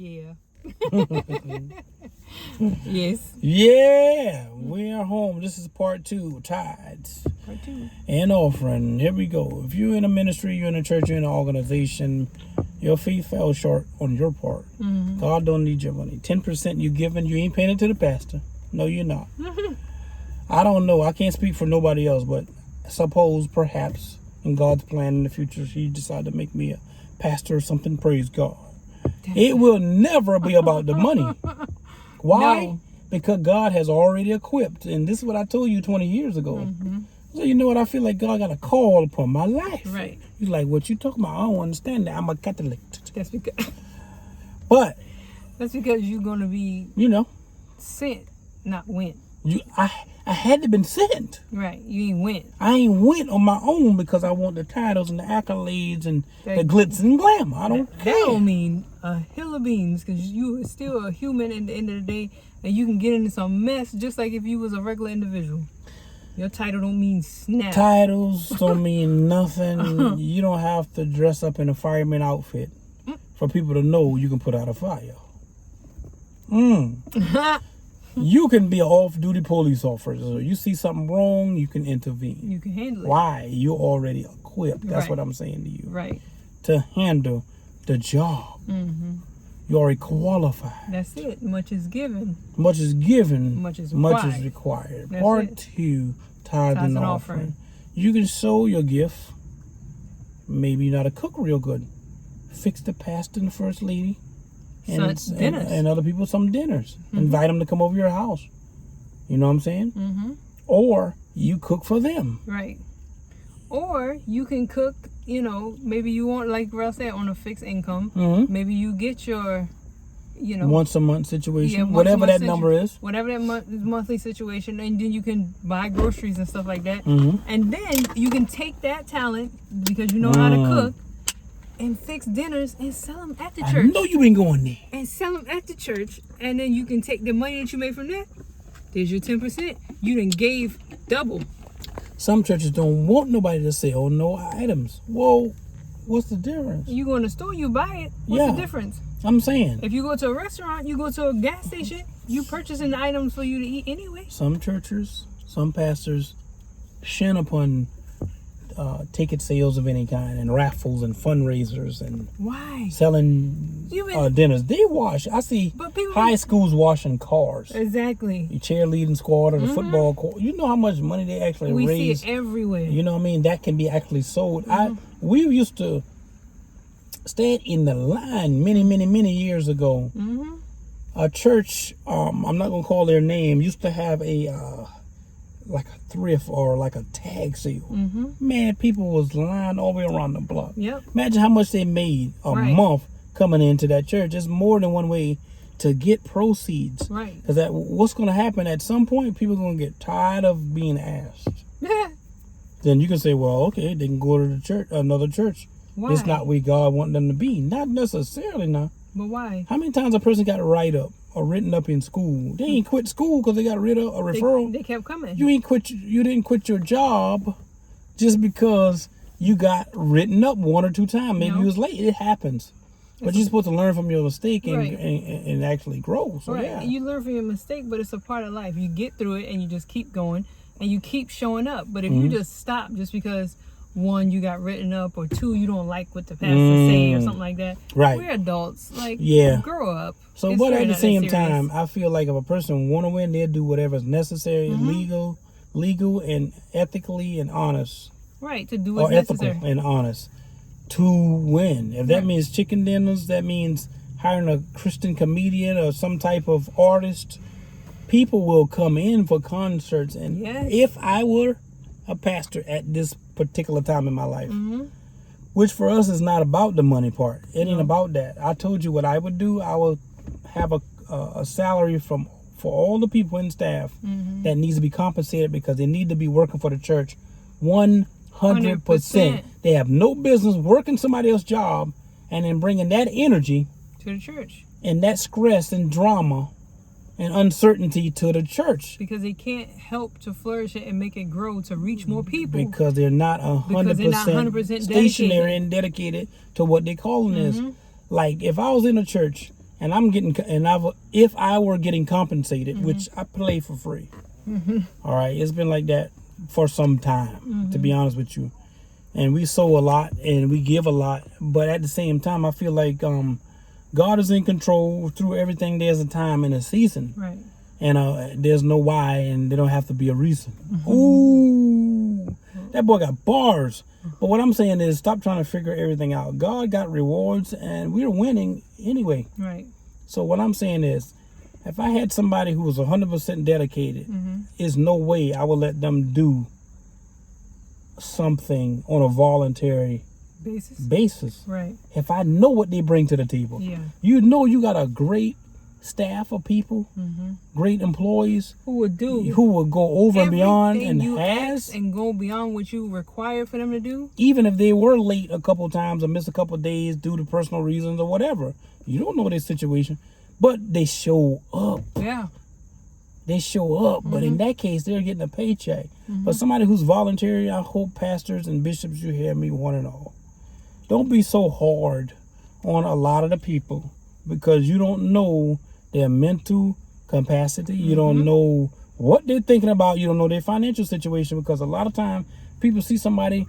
Yeah. Yes. Yeah, we are home. This is part 2, tithes. Part 2. And offering. Here we go. If you're in a ministry, you're in a church, you're in an organization, your faith fell short on your part. Mm-hmm. God don't need your money. 10% you giving, you ain't paying it to the pastor. No, you're not. I don't know. I can't speak for nobody else, but suppose perhaps in God's plan in the future, he decided to make me a pastor or something. Praise God. It will never be about the money. Why? No. Because God has already equipped. And this is what I told you 20 years ago. Mm-hmm. So you know what? I feel like God got a call upon my life. Right. He's like, what you talking about? I don't understand that. I'm a Catholic. That's because you're gonna be you know, sent, not went. I had to been sent. Right. You ain't went. I ain't went on my own because I want the titles and the accolades and the glitz and glamour. I don't care. That don't mean a hill of beans, because you are still a human at the end of the day, and you can get into some mess just like if you was a regular individual. Your title don't mean snap. Titles don't mean nothing. You don't have to dress up in a fireman outfit for people to know you can put out a fire. You can be an off-duty police officer. You see something wrong, you can intervene. You can handle it. Why? You're already equipped. That's Right. what I'm saying to you. Right. To handle the job. Mm-hmm. You're already qualified. That's it. Much is given. Much is given. Much is required. That's Part it. 2, tithe and offering. You can sow your gift. Maybe you're not a cook real good. Fix the pastor and the first lady. And other people some dinners. Mm-hmm. Invite them to come over your house. You know what I'm saying? Mm-hmm. Or you cook for them. Right. Or you can cook, maybe you want, like Ralph said, on a fixed income. Mm-hmm. Maybe you get your, once a month situation. Yeah, once a whatever month that number is. Whatever that monthly situation. And then you can buy groceries and stuff like that. Mm-hmm. And then you can take that talent, because you know how to cook, and fix dinners and sell them at the church. I know you ain't going there. And sell them at the church. And then you can take the money that you made from that. There's your 10%. You done gave double. Some churches don't want nobody to sell no items. Whoa, what's the difference? You go in the store, you buy it. What's the difference? I'm saying. If you go to a restaurant, you go to a gas station, you purchasing the items for you to eat anyway. Some churches, some pastors shin upon ticket sales of any kind and raffles and fundraisers and why selling dinners. They wash. I see high schools washing cars. Exactly. The cheerleading squad or the football squad. You know how much money they actually raise. We see it everywhere. You know what I mean? That can be actually sold. We used to stand in the line many years ago. A church, I'm not gonna call their name, used to have a like a thrift or like a tag sale. Man, people was lined all the way around the block. Yep. Imagine how much they made a month coming into that church. It's more than one way to get proceeds. Right. Because what's going to happen at some point, people are going to get tired of being asked. Then you can say, well, okay, they can go to the church, another church. Why? It's not where God want them to be. Not necessarily now. But why? How many times a person got written up in school? They ain't quit school because they got rid of a referral. They kept coming. You didn't quit your job just because you got written up 1 or 2 times. Maybe you was late. It happens. But you're supposed to learn from your mistake and actually grow. So, yeah. You learn from your mistake, but it's a part of life. You get through it and you just keep going and you keep showing up. But if you just stop just because 1, you got written up, or 2, you don't like what the pastor say or something like that. Right. We're adults. Grow up. So, but at the same time, I feel like if a person want to win, they'll do whatever is necessary, legal and ethically and honest. Right, to do what's necessary. Ethical and honest to win. If that means chicken dinners, that means hiring a Christian comedian or some type of artist. People will come in for concerts. And if I were a pastor at this particular time in my life, which for us is not about the money part. It ain't about that. I told you what I would do. I would have a salary for all the people in staff that needs to be compensated because they need to be working for the church 100%. They have no business working somebody else's job and then bringing that energy to the church and that stress and drama and uncertainty to the church. Because they can't help to flourish it and make it grow to reach more people. Because they're not 100% stationary and dedicated to what they're calling is. Like if I was in a church and I'm getting, if I were getting compensated, which I play for free. All right, it's been like that for some time, to be honest with you. And we sow a lot and we give a lot, but at the same time, I feel like God is in control through everything. There's a time and a season, Right. And there's no why, and there don't have to be a reason. Ooh, that boy got bars. But what I'm saying is, stop trying to figure everything out. God got rewards, and we're winning anyway. Right. So what I'm saying is, if I had somebody who was 100% dedicated, there's no way I would let them do something on a voluntary basis. Right. If I know what they bring to the table. Yeah. You know you got a great staff of people, great employees Who would go over and beyond and you has ask and go beyond what you require for them to do. even if they were late a couple times or missed a couple days due to personal reasons or whatever. You don't know their situation, but they show up. Yeah. They show up, but in that case, they're getting a paycheck. But somebody who's voluntary, I hope pastors and bishops, you hear me one and all. Don't be so hard on a lot of the people because you don't know their mental capacity. You don't know what they're thinking about. You don't know their financial situation because a lot of time people see somebody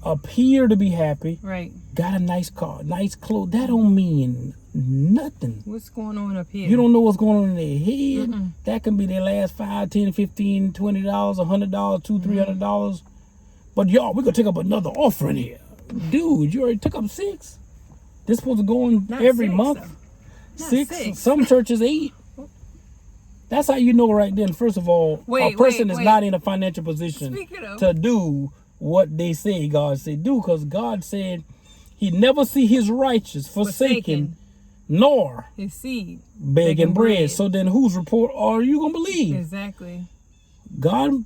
appear to be happy, Right. got a nice car, nice clothes. That don't mean nothing. What's going on up here? You don't know what's going on in their head. That can be their last $5, $10, $15, $20, $100, $200, $300. But y'all, we're gonna take up another offering here. Dude, you already took up 6. This supposed to go on Not every 6, month. though. Not 6. 6. Some churches 8. That's how you know right then. First of all, a person is not in a financial position Speaking of- to do what they say God said do, because God said He never see His righteous forsaken, nor His seed. begging bread. So then whose report are you going to believe? Exactly. God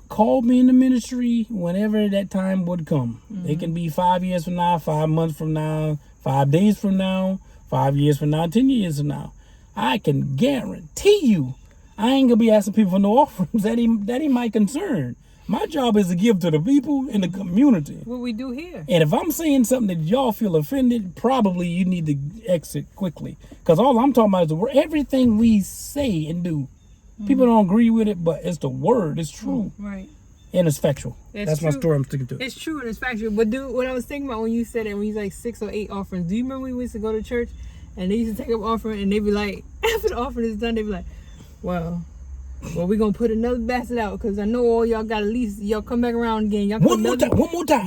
called me in the ministry whenever that time would come. It can be 5 years from now, 5 months from now, 5 days from now, 5 years from now, 10 years from now. I can guarantee you I ain't going to be asking people for no offerings. That ain't my concern. My job is to give to the people in the community. What we do here. And if I'm saying something that y'all feel offended, probably you need to exit quickly. Because all I'm talking about is the word. Everything we say and do, people don't agree with it, but it's the word. It's true. Right. And it's factual. That's my true. story I'm sticking to. It's true and it's factual. But dude, what I was thinking about when you said it, when you like 6 or 8 offerings, do you remember we used to go to church and they used to take up offering and they'd be like, after the offering is done, they'd be like, well, we're going to put another basket out because I know all y'all got at least, y'all come back around again. Y'all One more time.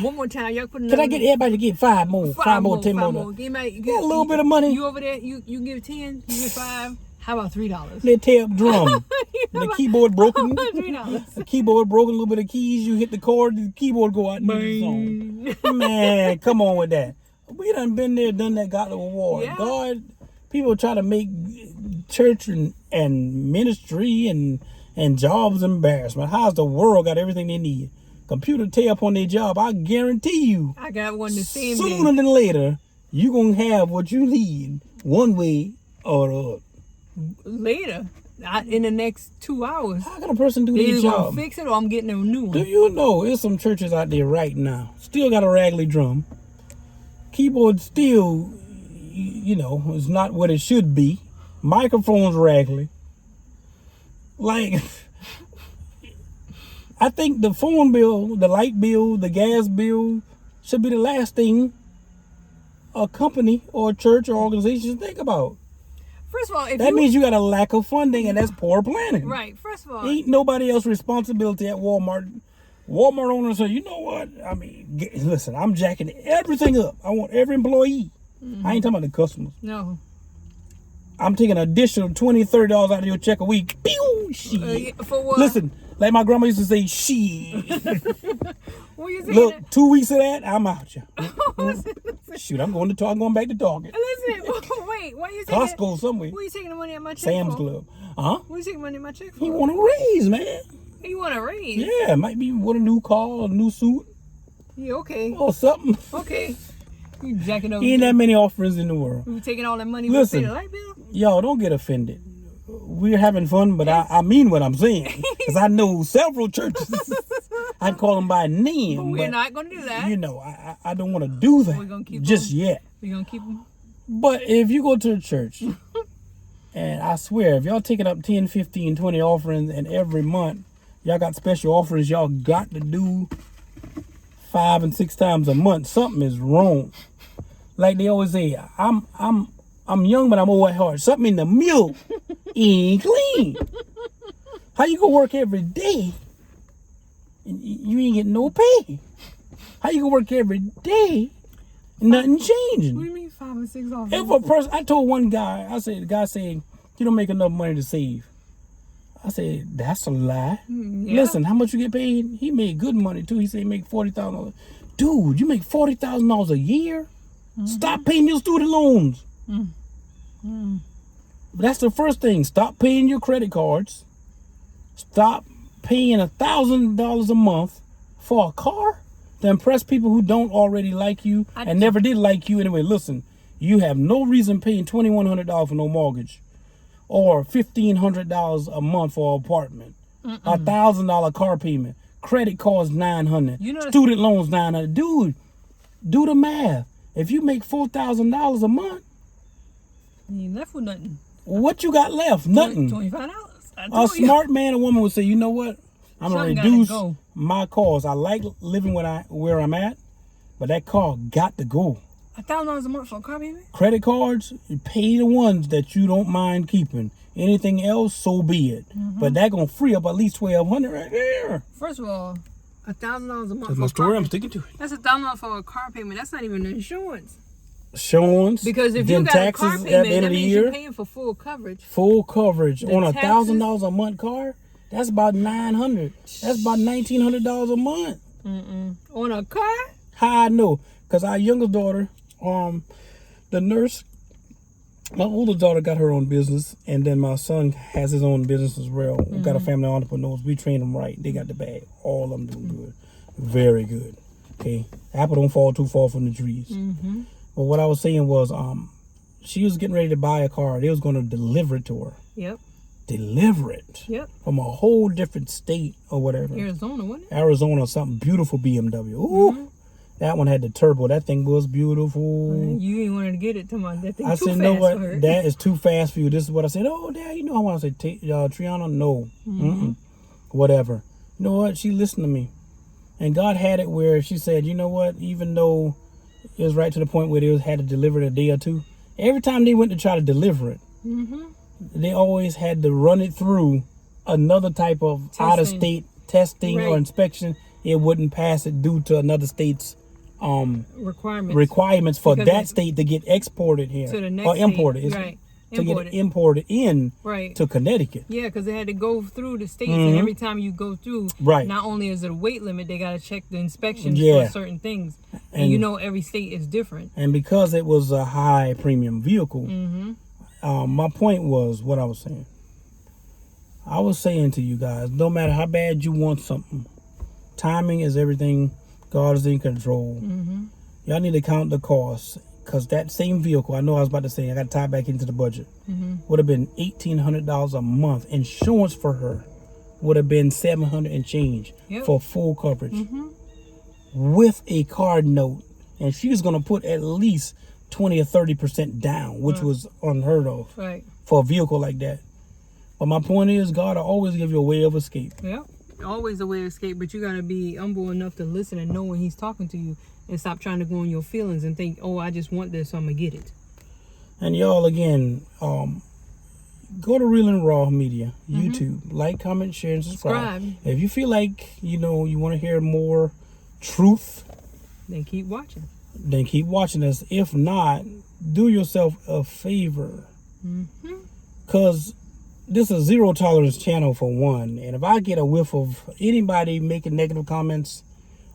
One more time. Y'all put another. Can I get everybody to get 5 more? 5 more, 10 more. Give me Get a little bit of money. You over there, you give 10, you give 5. How about $3? Let's tear up drum. The keyboard broken. $3. The keyboard broken, a little bit of keys. You hit the chord, the keyboard go out and do the song. Man, come on with that. We done been there, done that, got the award. Yeah. God, people try to make church and ministry and jobs embarrassment. How's the world got everything they need? Computer tear up on their job. I guarantee you. I got one the same Sooner day. than later, you gonna have what you need one way or the other. Later, in the next 2 hours. How can a person do They their either gonna job? fix it or I'm getting a new Do one. you know there's some churches out there right now still got a raggedy drum? Keyboard still, is not what it should be. Microphones raggedy. Like, I think the phone bill, the light bill, the gas bill should be the last thing a company or a church or organization should think about. First of all, That means you got a lack of funding, and that's poor planning. right. First of all, Ain't nobody else's responsibility at Walmart. Walmart owners say, you know what? I mean, listen, I'm jacking everything up. I want every employee. I ain't talking about the customers. no. I'm taking an additional $20, $30 out of your check a week. Pew! Shit. For what? Listen, like my grandma used to say, shit. What you saying? Look, 2 weeks of that, I'm out you. Shoot, I'm going back to Target. Listen, wait, why you taking Costco somewhere. Where you taking the money at my check Sam's for? Club. Huh? Where you taking money at my check for? He want a raise, man. You want a raise? Yeah, might be with a new car, a new suit, Yeah, okay. or something. Okay. You jacking up. Ain't that many offerings in the world. We taking all that money. Listen. We pay the light bill? Y'all, don't get offended. We're having fun, but I mean what I'm saying. Because I know several churches. I call them by name. But we're but, not going to do that. You know, I don't want to do that We're gonna keep just them. yet. We're going to keep them. But if you go to a church And I swear, if y'all taking up 10, 15, 20 offerings, and every month y'all got special offerings y'all got to do 5 and 6 times a month, something is wrong. Like they always say, I'm young, but I'm old at heart. Something in the milk ain't clean. How you gonna work every day and you ain't getting no pay? How you gonna work every day and nothing changing? What do you mean 5 and 6 offerings? If a person, I told one guy, I said, the guy said, you don't make enough money to save. I said, that's a lie. Yeah. Listen, how much you get paid? He made good money too. He said he make $40,000. Dude, you make $40,000 a year? Stop paying your student loans. That's the first thing. Stop paying your credit cards. Stop paying $1,000 a month for a car to impress people who don't already like you and never did like you anyway. Listen, you have no reason paying $2,100 for no mortgage, or $1,500 a month for an apartment, $1,000 car payment, credit cards $900, student loans $900. Dude, do the math. If you make $4,000 a month, you ain't left with nothing. What you got left? Nothing. $25. A smart man or woman would say, you know what? I'm gonna reduce my costs. I like living where I'm at, but that car got to go. $1,000 a month for a car payment? Credit cards, you pay the ones that you don't mind keeping. Anything else, so be it. But that gonna free up at least $1,200 right there. First of all, $1,000 a month. That's my story. I'm sticking to it. That's $1,000 for a car payment. That's not even insurance. Insurance. Because if you got taxes a car payment, at the end that of the means year, you're paying for full coverage. Full coverage The on taxes. $1,000 a month car. That's about $900. That's about $1,900 a month. On a car? How I know? Because our youngest daughter, the nurse, my oldest daughter got her own business, and then my son has his own business as well. We got a family of entrepreneurs. We train them right. They got the bag. All of them doing good. Very good. Okay. Apple don't fall too far from the trees. But what I was saying was, she was getting ready to buy a car. They was going to deliver it to her. Yep. Deliver it. Yep. From a whole different state or whatever. Arizona, wasn't it? Arizona, something beautiful BMW. Ooh. That one had the turbo. That thing was beautiful. You ain't wanted to get it to my that thing I too said, fast no, what? for her. That is too fast for you. This is what I said. Oh, Dad, you know I want to say, Triana, no. Whatever. You know what? She listened to me. And God had it where she said, you know what? Even though it was right to the point where they had to deliver it a day or two, every time they went to try to deliver it, they always had to run it through another type of out-of-state testing or inspection. It wouldn't pass it due to another state's requirements for that state to get exported here to the next or imported. Right. To get imported in to Connecticut. Yeah, because they had to go through the states, and every time you go through, not only is it a weight limit, they got to check the inspections for certain things. And you know every state is different. And because it was a high premium vehicle, my point was what I was saying. I was saying to you guys, no matter how bad you want something, timing is everything. God is in control. Y'all need to count the costs. Because that same vehicle, I know I was about to say, I got to tie back into the budget, would have been $1,800 a month. Insurance for her would have been $700 and change for full coverage with a card note. And she was going to put at least 20 or 30% down, which was unheard of for a vehicle like that. But my point is, God will always give you a way of escape. Yeah, always a way of escape, but you got to be humble enough to listen and know when he's talking to you. And stop trying to go on your feelings and think, oh, I just want this, so I'm going to get it. And y'all, again, go to Real and Raw Media, YouTube. Like, comment, share, and subscribe. If you feel like, you want to hear more truth, then keep watching. us. If not, do yourself a favor. Because this is a zero tolerance channel for one. And if I get a whiff of anybody making negative comments,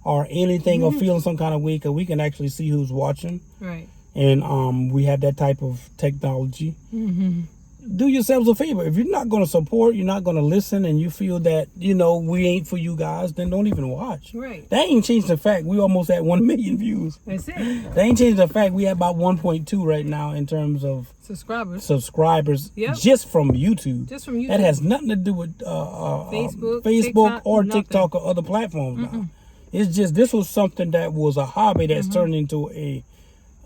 or anything, or feeling some kind of way, we can actually see who's watching. Right. And we have that type of technology. Do yourselves a favor. If you're not going to support, you're not going to listen, and you feel that, we ain't for you guys, then don't even watch. Right. That ain't changed the fact we almost at 1 million views. That's it. That ain't changed the fact we have about 1.2 right now in terms of subscribers just from YouTube. That has nothing to do with Facebook TikTok, or nothing. TikTok or other platforms now. It's just, this was something that was a hobby that's turned into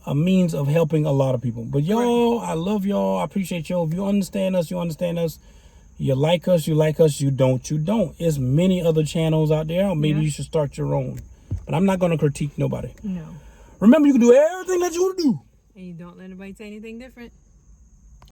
a means of helping a lot of people. But y'all, I love y'all. I appreciate y'all. If you understand us, you understand us. You like us, you like us. You don't, you don't. There's many other channels out there. Or maybe you should start your own. But I'm not going to critique nobody. No. Remember, you can do everything that you want to do. And you don't let anybody say anything different.